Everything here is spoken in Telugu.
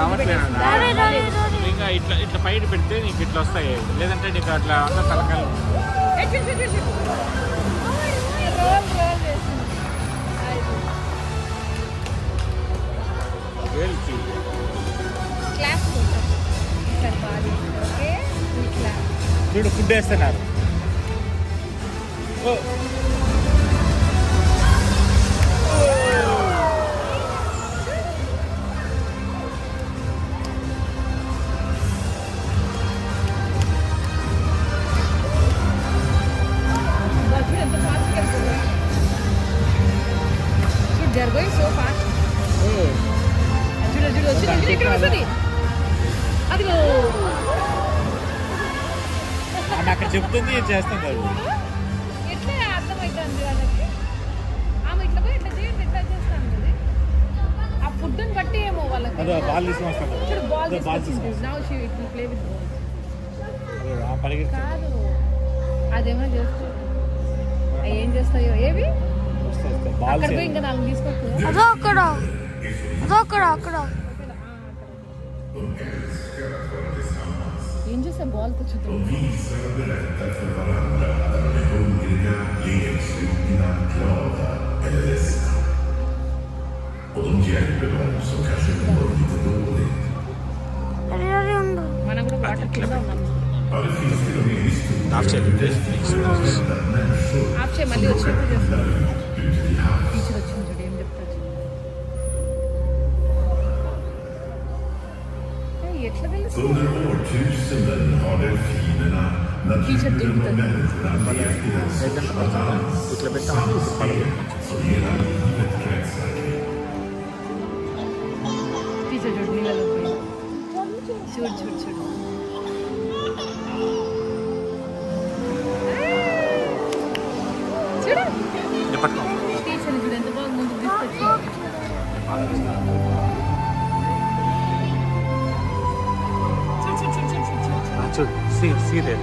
రావట్లేదు ఇంకా ఇట్లా ఇట్లా పైన పెడితే నీకు ఇట్లా వస్తాయి లేదంటే నీకు అట్లా అంతా తలకాయలు చూడు ఫుడ్ వేస్తున్నారు They're going so fast. అక్కడ చెప్తుంది చేస్తుంది ఎట్లా అర్థమవుతుంది వాళ్ళకి ఆమె ఇట్లా పోయి ఇట్లా చేయండి ఇట్లా చేస్తాను ఆ ఫుడ్ ని బట్టి ఏమో వాళ్ళకి కాదు అదేమో చేస్తా ఏం చేస్తాయో ఏవి అక్కడ పోయి ఇంకా నాకు తీసుకోవచ్చు అదో అక్కడ ఏం చేస్తా బాల్ తో చూద్దాం మనం కూడా వాటర్ కింద ఉన్నాం ఆఫ్ చేయి మళ్ళీ వచ్చినప్పుడు చేస్తాం టీచర్ వచ్చింది చూడు ఏం చెప్తారు ఎట్లా తెలుసు టీచర్ దొరుకుతుంది ఇట్లా పెట్టాము టీచర్ చూడు నీళ్ళలో పోయి చూడు చూడు చూడు టీచర్ చూడు ఎంత బాగా ముందుకు తీసుకొచ్చి చూడు సీ దే